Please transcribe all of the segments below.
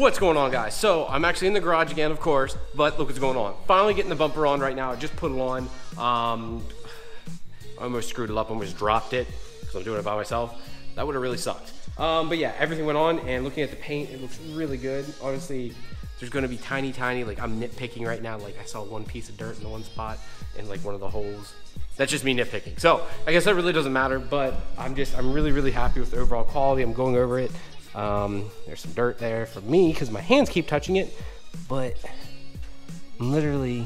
What's going on, guys? So I'm actually in the garage again, of course, but look what's going on. Finally getting the bumper on right now. I just put it on. I almost screwed it up, almost dropped it because I'm doing it by myself. That would have really sucked. But yeah, everything went on, and looking at the paint, it looks really good. Honestly, there's gonna be tiny, like I'm nitpicking right now. Like I saw one piece of dirt in the one spot in like one of the holes. That's just me nitpicking. So I guess that really doesn't matter, but I'm really happy with the overall quality. I'm going over it. There's some dirt there for me because my hands keep touching it, but I'm literally,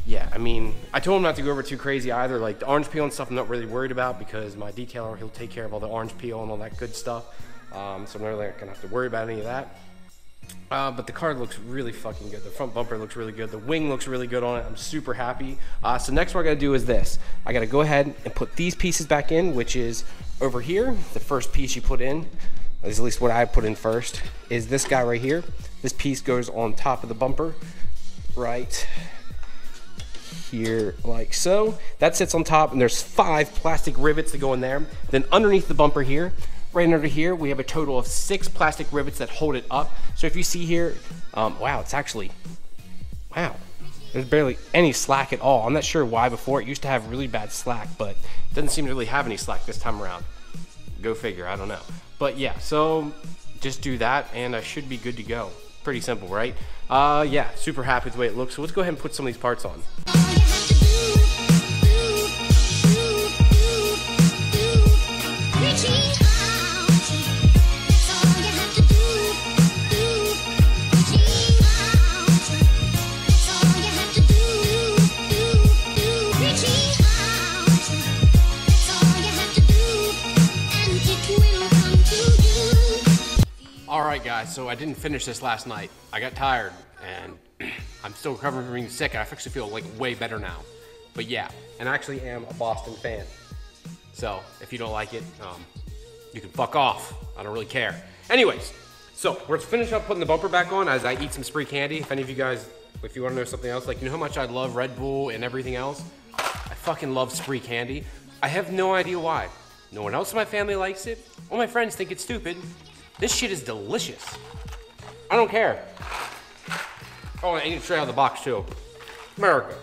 yeah, I mean, I told him not to go over too crazy either. Like the orange peel and stuff I'm not really worried about because my detailer, he'll take care of all the orange peel and all that good stuff. So I'm not really gonna have to worry about any of that. But the car looks really fucking good. The front bumper looks really good. The wing looks really good on it. I'm super happy. So next what I gotta do is this. I gotta go ahead and put these pieces back in, which is over here. The first piece you put in, at least what I put in first, is this guy right here. This piece goes on top of the bumper, right here, like so. That sits on top, and there's 5 plastic rivets that go in there. Then underneath the bumper here, right under here, we have a total of 6 plastic rivets that hold it up. So if you see here, wow, it's actually, wow, there's barely any slack at all. I'm not sure why before. It used to have really bad slack, but it doesn't seem to really have any slack this time around. Go figure, I don't know. But yeah, so just do that and I should be good to go. Pretty simple, right? Yeah, super happy with the way it looks. So let's go ahead and put some of these parts on. Alright guys, so I didn't finish this last night. I got tired and I'm still recovering from being sick. I actually feel like way better now. But yeah, and I actually am a Boston fan. So if you don't like it, you can fuck off. I don't really care. Anyways, so we're finishing up putting the bumper back on as I eat some Spree candy. If any of you guys, if you want to know something else, like you know how much I love Red Bull and everything else? I fucking love Spree candy. I have no idea why. No one else in my family likes it. All my friends think it's stupid. This shit is delicious. I don't care. Oh, I need to try out the box too. America.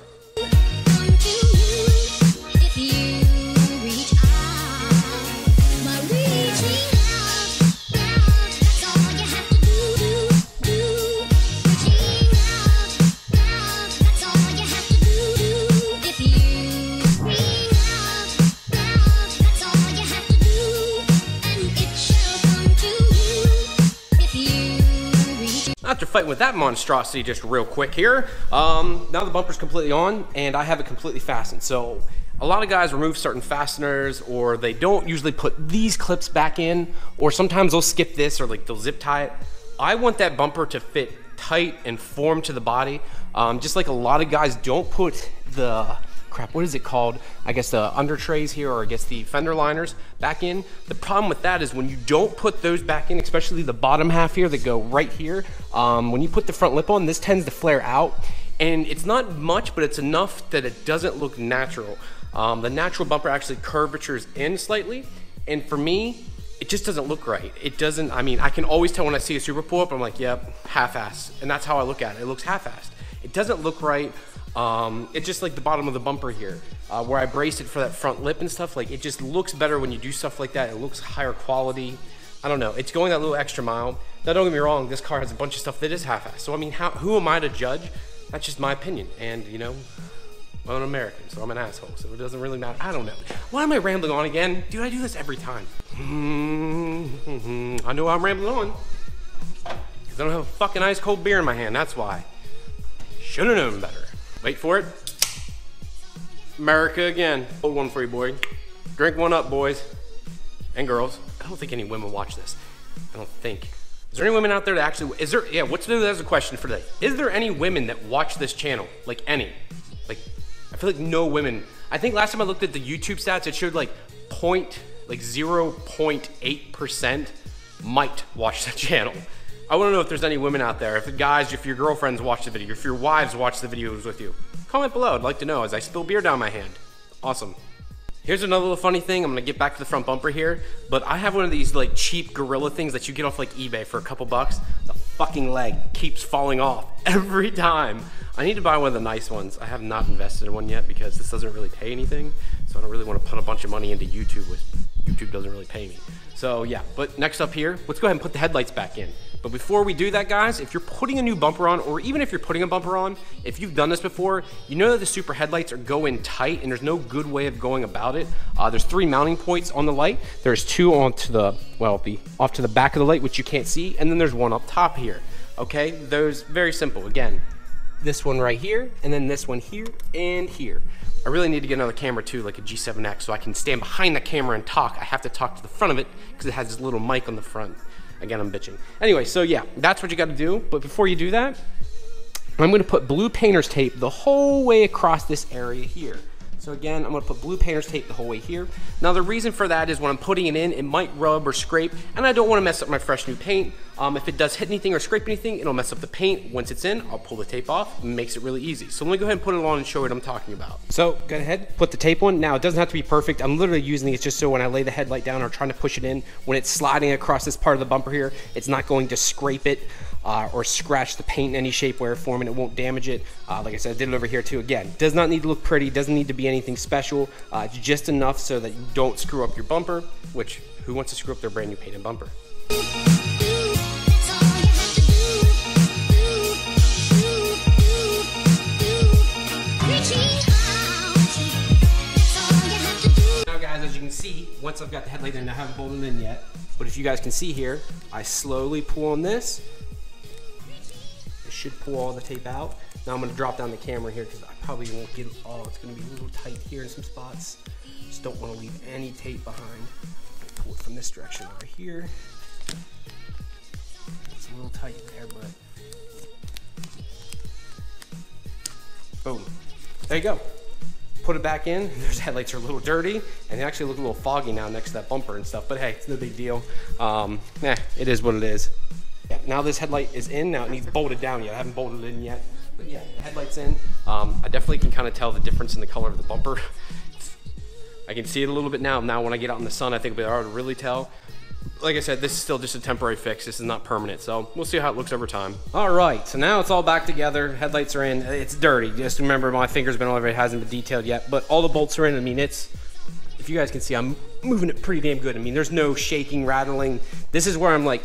After fighting with that monstrosity just real quick here, now the bumper's completely on and I have it completely fastened. So a lot of guys remove certain fasteners, or they don't usually put these clips back in, or sometimes they'll skip this, or like they'll zip tie it. I want that bumper to fit tight and form to the body. Just like a lot of guys don't put the, crap, what is it called? I guess the under trays here, or I guess the fender liners back in. The problem with that is when you don't put those back in, especially the bottom half here that go right here, when you put the front lip on, this tends to flare out. And it's not much, but it's enough that it doesn't look natural. The natural bumper actually curvatures in slightly. And for me, it just doesn't look right. It doesn't, I mean, I can always tell when I see a Supra pull up, I'm like, yep, half-assed. And that's how I look at it. It looks half-assed. It doesn't look right. It's just like the bottom of the bumper here, where I braced it for that front lip and stuff. Like, it just looks better when you do stuff like that. It looks higher quality. I don't know. It's going that little extra mile. Now, don't get me wrong. This car has a bunch of stuff that is half-assed. So, I mean, who am I to judge? That's just my opinion. And, you know, I'm an American, so I'm an asshole. So it doesn't really matter. I don't know. Why am I rambling on again? Dude, I do this every time. I know I'm rambling on. Because I don't have a fucking ice cold beer in my hand. That's why. Should have known better. Wait for it. America again. Hold one for you, boy. Drink one up, boys and girls. I don't think any women watch this. I don't think. Is there any women out there that actually, is there, yeah, what's new? That's a question for today. Is there any women that watch this channel? Like any? Like, I feel like no women. I think last time I looked at the YouTube stats, it showed like 0.8% might watch the channel. I want to know if there's any women out there. If guys, if your girlfriends watch the video, if your wives watch the videos with you, comment below. I'd like to know as I spill beer down my hand. Awesome. Here's another little funny thing. I'm gonna get back to the front bumper here, but I have one of these like cheap Gorilla things that you get off like eBay for a couple bucks. The fucking leg keeps falling off every time. I need to buy one of the nice ones. I have not invested in one yet because this doesn't really pay anything. So I don't really want to put a bunch of money into YouTube, which YouTube doesn't really pay me. So yeah, but next up here, let's go ahead and put the headlights back in. But before we do that, guys, if you're putting a new bumper on, or even if you're putting a bumper on, if you've done this before, you know that the Supra headlights are going tight and there's no good way of going about it. There's 3 mounting points on the light. There's 2 onto the, well, off to the back of the light, which you can't see, and then there's 1 up top here. Okay, those, very simple. Again, this one right here, and then this one here and here. I really need to get another camera too, like a G7X, so I can stand behind the camera and talk. I have to talk to the front of it because it has this little mic on the front. Again, I'm bitching. Anyway, so yeah, that's what you got to do. But before you do that, I'm going to put blue painter's tape the whole way across this area here. So again, I'm going to put blue painter's tape the whole way here. Now the reason for that is when I'm putting it in, it might rub or scrape, and I don't want to mess up my fresh new paint. If it does hit anything or scrape anything, it'll mess up the paint. Once it's in, I'll pull the tape off. It makes it really easy. So let me go ahead and put it on and show you what I'm talking about. So go ahead, put the tape on. Now it doesn't have to be perfect. I'm literally using it just so when I lay the headlight down or trying to push it in, when it's sliding across this part of the bumper here, it's not going to scrape it or scratch the paint in any shape, way, or form, and it won't damage it. Like I said, I did it over here too. Again, does not need to look pretty, doesn't need to be anything special. It's just enough so that you don't screw up your bumper, which who wants to screw up their brand new painted bumper? Now guys, as you can see, once I've got the headlight in, I haven't bolted it in yet, but if you guys can see here, I slowly pull on this. It should pull all the tape out. Now I'm going to drop down the camera here because I probably won't get, oh, it's going to be a little tight here in some spots. Just don't want to leave any tape behind. Pull it from this direction right here. It's a little tight there, but boom. There you go. Put it back in. Those headlights are a little dirty, and they actually look a little foggy now next to that bumper and stuff, but hey, it's no big deal. It is what it is. Yeah, now this headlight is in. Now it needs bolted down yet. I haven't bolted it in yet. But yeah, the headlight's in. I definitely can kind of tell the difference in the color of the bumper. I can see it a little bit now. Now when I get out in the sun, I think it'll be hard to really tell. Like I said, this is still just a temporary fix. This is not permanent, so we'll see how it looks over time. All right, so now it's all back together. Headlights are in. It's dirty. Just remember, my finger's been all over it. It hasn't been detailed yet, but all the bolts are in. I mean, it's, if you guys can see, I'm moving it pretty damn good. I mean, there's no shaking, rattling. This is where I'm like,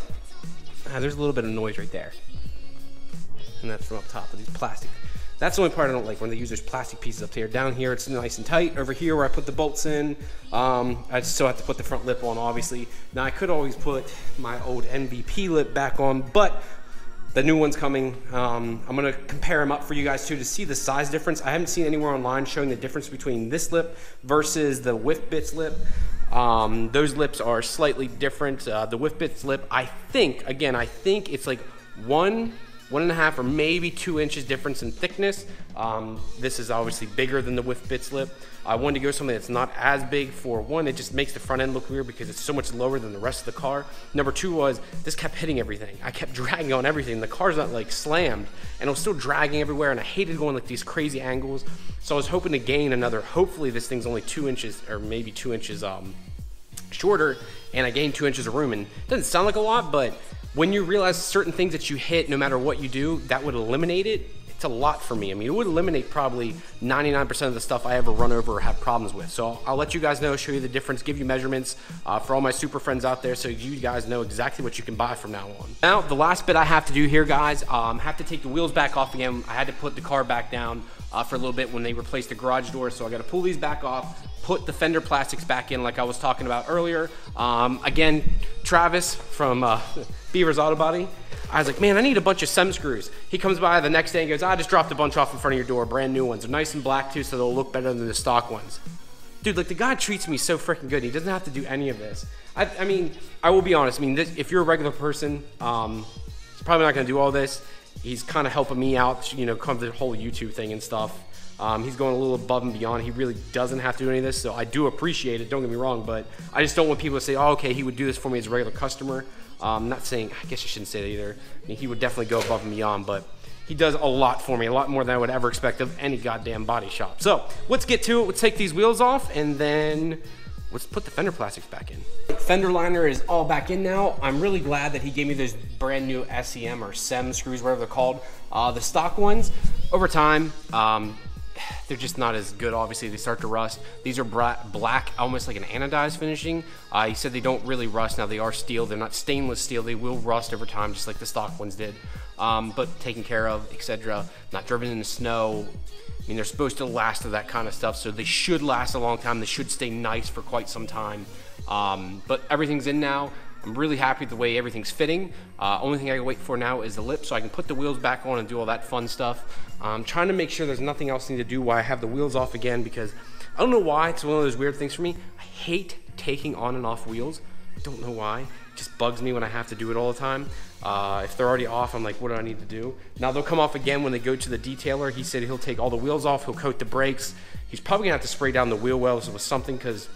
there's a little bit of noise right there. And that's from up top of these plastic. That's the only part I don't like, when they use those plastic pieces up here. Down here, it's nice and tight. Over here, where I put the bolts in, I still have to put the front lip on, obviously. Now, I could always put my old MVP lip back on, but the new one's coming. I'm gonna compare them up for you guys too to see the size difference. I haven't seen anywhere online showing the difference between this lip versus the Whiff Bits lip. Those lips are slightly different. The Whiff Bits lip, I think it's like 1.5 or maybe 2 inches difference in thickness. This is obviously bigger than the Whiff Bits lip. I wanted to go something that's not as big. For one, it just makes the front end look weird because it's so much lower than the rest of the car. Number 2 was, this kept hitting everything. I kept dragging on everything. The car's not like slammed, and it was still dragging everywhere, and I hated going like these crazy angles. So I was hoping to gain another, hopefully this thing's only 2 inches or maybe 2 inches shorter, and I gained 2 inches of room. And it doesn't sound like a lot, but when you realize certain things that you hit, no matter what you do, that would eliminate it. It's a lot for me. I mean, it would eliminate probably 99% of the stuff I ever run over or have problems with. So I'll let you guys know, show you the difference, give you measurements for all my Supra friends out there, so you guys know exactly what you can buy from now on. Now, the last bit I have to do here, guys, have to take the wheels back off again. I had to put the car back down for a little bit when they replaced the garage door, so I got to pull these back off, put the fender plastics back in like I was talking about earlier. Again, Travis from Beaver's Auto Body, I was like, man, I need a bunch of SEM screws. He comes by the next day and goes, I just dropped a bunch off in front of your door, brand new ones. They're nice and black too, so they'll look better than the stock ones. Dude, like, the guy treats me so freaking good. He doesn't have to do any of this. I mean, I will be honest. I mean, if you're a regular person, he's probably not gonna do all this. He's kind of helping me out, you know, come to the whole YouTube thing and stuff. He's going a little above and beyond. He really doesn't have to do any of this, so I do appreciate it, don't get me wrong, but I just don't want people to say, oh, okay, he would do this for me as a regular customer. I'm not saying, I guess I shouldn't say that either. I mean, he would definitely go above and beyond, but he does a lot for me, a lot more than I would ever expect of any goddamn body shop. So let's get to it. Let's take these wheels off, and then let's put the fender plastics back in. fender liner is all back in now. I'm really glad that he gave me those brand new SEM or SEM screws, whatever they're called. The stock ones, over time, they're just not as good. Obviously, they start to rust. These are black, almost like an anodized finishing. He said they don't really rust. Now, they are steel. They're not stainless steel. They will rust over time, just like the stock ones did. But taken care of, etc. Not driven in the snow. I mean, they're supposed to last to that kind of stuff, so they should last a long time. They should stay nice for quite some time. But everything's in now. I'm really happy with the way everything's fitting. Only thing I can wait for now is the lip, so I can put the wheels back on and do all that fun stuff. I'm trying to make sure there's nothing else I need to do while I have the wheels off again, because I don't know why. It's one of those weird things for me. I hate taking on and off wheels. I don't know why. It just bugs me when I have to do it all the time. If they're already off, I'm like, what do I need to do? Now they'll come off again when they go to the detailer. He said he'll take all the wheels off. He'll coat the brakes. He's probably gonna have to spray down the wheel wells with something, because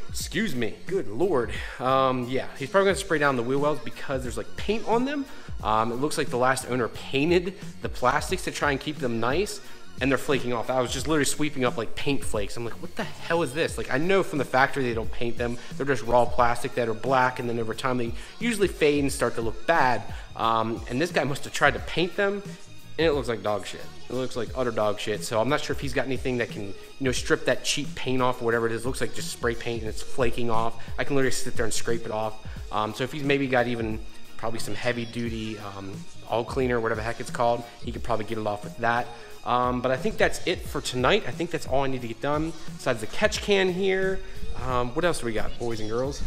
excuse me, good Lord. Yeah, he's probably gonna spray down the wheel wells because there's like paint on them. It looks like the last owner painted the plastics to try and keep them nice, and they're flaking off. I was just literally sweeping up like paint flakes. I'm like, what the hell is this? Like, I know from the factory they don't paint them. They're just raw plastic that are black, and then over time they usually fade and start to look bad. And this guy must have tried to paint them, and it looks like dog shit. It looks like utter dog shit. So I'm not sure if he's got anything that can, you know, strip that cheap paint off or whatever it is. It looks like just spray paint and it's flaking off. I can literally sit there and scrape it off. So if he's maybe got even probably some heavy duty all cleaner, whatever the heck it's called, he could probably get it off with that. But I think that's it for tonight. I think that's all I need to get done. Besides the catch can here. What else do we got, boys and girls?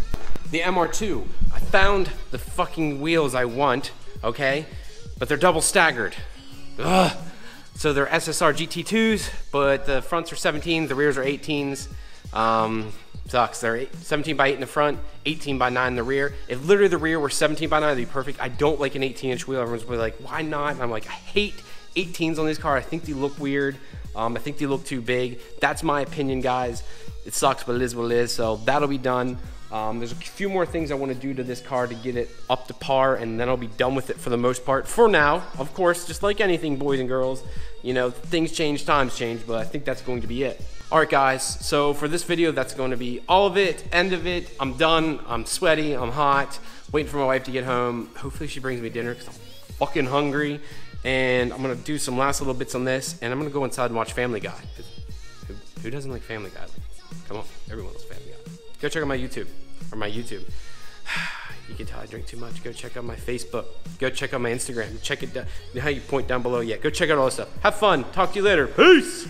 The MR2. I found the fucking wheels I want, okay? But they're double staggered. Ugh. So they're SSR GT2s, but the fronts are 17s, the rears are 18s. Sucks. They're 17 by 8 in the front, 18 by 9 in the rear. If literally the rear were 17 by 9, that'd be perfect. I don't like an 18-inch wheel. Everyone's really like, why not? And I'm like, I hate 18s on this car. I think they look weird. I think they look too big. That's my opinion, guys. It sucks, but it is what it is. So that'll be done. There's a few more things I want to do to this car to get it up to par, and then I'll be done with it for the most part. For now, of course, just like anything, boys and girls, you know, things change, times change, but I think that's going to be it. All right, guys, so for this video, that's going to be all of it, end of it. I'm done, I'm sweaty, I'm hot, waiting for my wife to get home. Hopefully she brings me dinner because I'm fucking hungry. And I'm gonna do some last little bits on this, and I'm gonna go inside and watch Family Guy. Who doesn't like Family Guy? Come on, everyone loves Family Guy. Go check out my YouTube, You can tell I drink too much. Go check out my Facebook. Go check out my Instagram. Check it down. You know how you point down below? Yeah, go check out all this stuff. Have fun. Talk to you later. Peace.